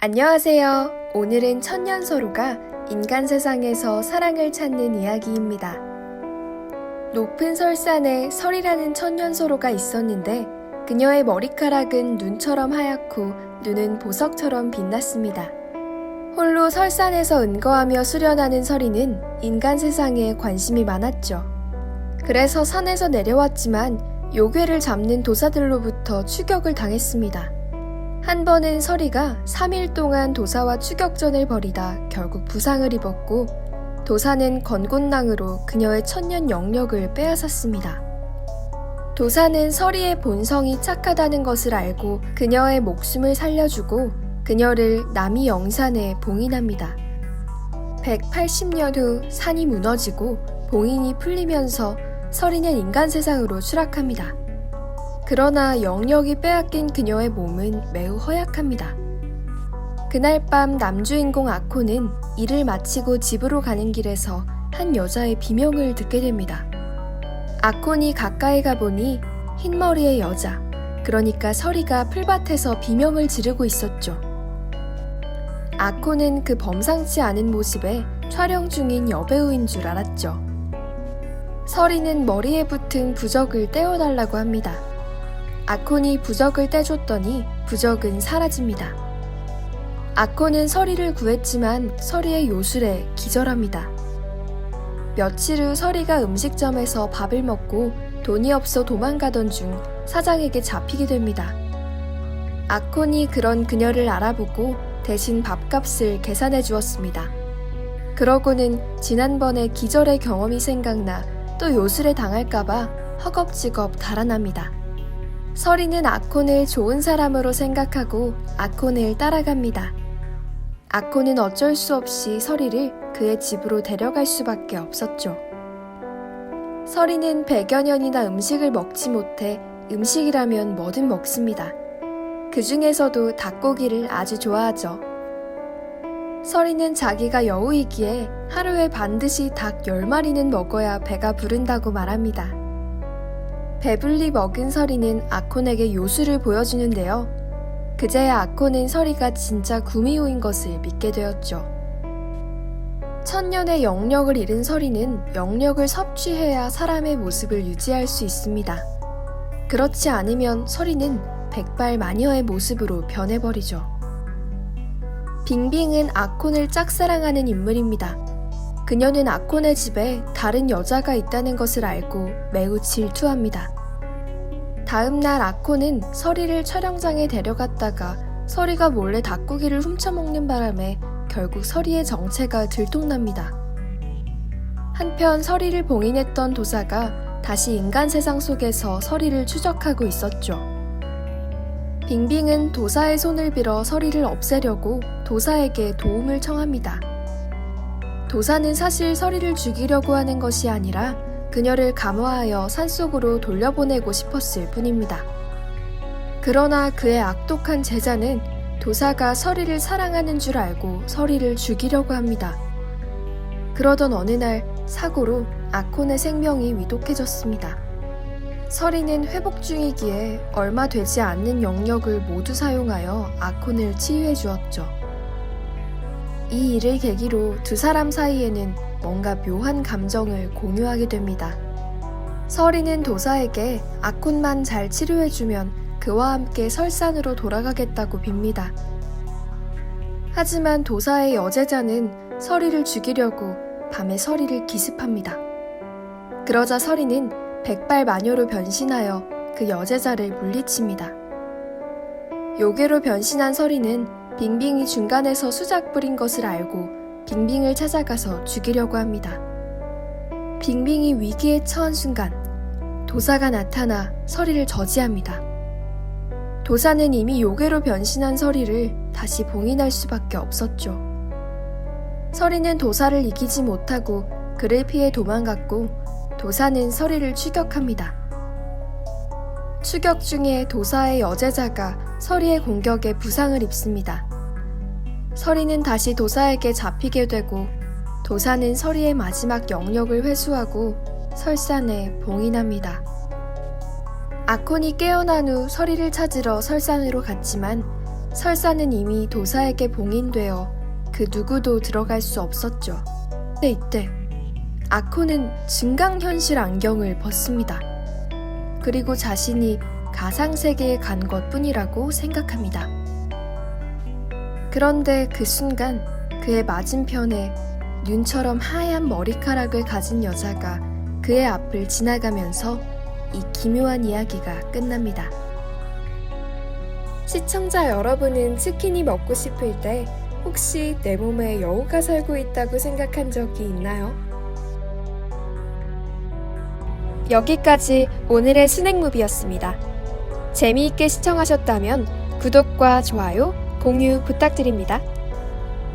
안녕하세요. 오늘은 천년서로가 인간 세상에서 사랑을 찾는 이야기입니다. 높은 설산에 설이라는 천년서로가 있었는데 그녀의 머리카락은 눈처럼 하얗고 눈은 보석처럼 빛났습니다. 홀로 설산에서 은거하며 수련하는 설이는 인간 세상에 관심이 많았죠. 그래서 산에서 내려왔지만 요괴를 잡는 도사들로부터 추격을 당했습니다. 한 번은 설이가 3일 동안 도사와 추격전을 벌이다 결국 부상을 입었고 도사는 건곤낭으로 그녀의 천년 영력을 빼앗았습니다. 도사는 설이의 본성이 착하다는 것을 알고 그녀의 목숨을 살려주고 그녀를 남이 영산에 봉인합니다. 180년 후 산이 무너지고 봉인이 풀리면서 설이는 인간 세상으로 추락합니다. 그러나 영력이 빼앗긴 그녀의 몸은 매우 허약합니다. 그날 밤 남주인공 아코는 일을 마치고 집으로 가는 길에서 한 여자의 비명을 듣게 됩니다. 아콘이 가까이 가보니 흰머리의 여자, 그러니까 설이가 풀밭에서 비명을 지르고 있었죠. 아코는 그 범상치 않은 모습에 촬영 중인 여배우인 줄 알았죠. 설이는 머리에 붙은 부적을 떼어달라고 합니다. 아콘이 부적을 떼줬더니 부적은 사라집니다. 아콘은 설이를 구했지만 설이의 요술에 기절합니다. 며칠 후 설이가 음식점에서 밥을 먹고 돈이 없어 도망가던 중 사장에게 잡히게 됩니다. 아콘이 그런 그녀를 알아보고 대신 밥값을 계산해 주었습니다. 그러고는 지난번에 기절의 경험이 생각나 또 요술에 당할까봐 허겁지겁 달아납니다. 설이는 아콘을 좋은 사람으로 생각하고 아콘을 따라갑니다. 아콘은 어쩔 수 없이 설이를 그의 집으로 데려갈 수밖에 없었죠. 설이는 100여 년이나 음식을 먹지 못해 음식이라면 뭐든 먹습니다. 그 중에서도 닭고기를 아주 좋아하죠. 설이는 자기가 여우이기에 하루에 반드시 닭 10마리는 먹어야 배가 부른다고 말합니다. 배불리 먹은 설이는 아콘에게 요술을 보여주는데요. 그제야 아콘은 설이가 진짜 구미호인 것을 믿게 되었죠. 천년의 영력을 잃은 설이는 영력을 섭취해야 사람의 모습을 유지할 수 있습니다. 그렇지 않으면 설이는 백발마녀의 모습으로 변해버리죠. 빙빙은 아콘을 짝사랑하는 인물입니다. 그녀는 아콘의 집에 다른 여자가 있다는 것을 알고 매우 질투합니다. 다음날 아콘은 설이를 촬영장에 데려갔다가 설이가 몰래 닭고기를 훔쳐먹는 바람에 결국 설이의 정체가 들통납니다. 한편 설이를 봉인했던 도사가 다시 인간 세상 속에서 설이를 추적하고 있었죠. 빙빙은 도사의 손을 빌어 설이를 없애려고 도사에게 도움을 청합니다. 도사는 사실 설이를 죽이려고 하는 것이 아니라 그녀를 감화하여 산속으로 돌려보내고 싶었을 뿐입니다. 그러나 그의 악독한 제자는 도사가 설이를 사랑하는 줄 알고 설이를 죽이려고 합니다. 그러던 어느 날 사고로 아콘의 생명이 위독해졌습니다. 설이는 회복 중이기에 얼마 되지 않는 영력을 모두 사용하여 아콘을 치유해 주었죠. 이 일을 계기로 두 사람 사이에는 뭔가 묘한 감정을 공유하게 됩니다. 설이는 도사에게 아콘만 잘 치료해주면 그와 함께 설산으로 돌아가겠다고 빕니다. 하지만 도사의 여제자는 설이를 죽이려고 밤에 설이를 기습합니다. 그러자 설이는 백발마녀로 변신하여 그 여제자를 물리칩니다. 요괴로 변신한 설이는 빙빙이 중간에서 수작 부린 것을 알고 빙빙을 찾아가서 죽이려고 합니다. 빙빙이 위기에 처한 순간 도사가 나타나 설이를 저지합니다. 도사는 이미 요괴로 변신한 설이를 다시 봉인할 수밖에 없었죠. 설이는 도사를 이기지 못하고 그를 피해 도망갔고 도사는 설이를 추격합니다. 추격 중에 도사의 여제자가 설이의 공격에 부상을 입습니다. 설이는 다시 도사에게 잡히게 되고 도사는 설이의 마지막 영력을 회수하고 설산에 봉인합니다. 아콘이 깨어난 후 설이를 찾으러 설산으로 갔지만 설사는 이미 도사에게 봉인되어 그 누구도 들어갈 수 없었죠. 근데 이때 아코는 증강현실 안경을 벗습니다. 그리고 자신이 가상세계에 간 것뿐이라고 생각합니다. 그런데 그 순간 그의 맞은편에 윤처럼 하얀 머리카락을 가진 여자가 그의 앞을 지나가면서 이 기묘한 이야기가 끝납니다. 시청자 여러분은 치킨이 먹고 싶을 때 혹시 내 몸에 여우가 살고 있다고 생각한 적이 있나요? 여기까지 오늘의 스낵무비였습니다. 재미있게 시청하셨다면 구독과 좋아요, 공유 부탁드립니다.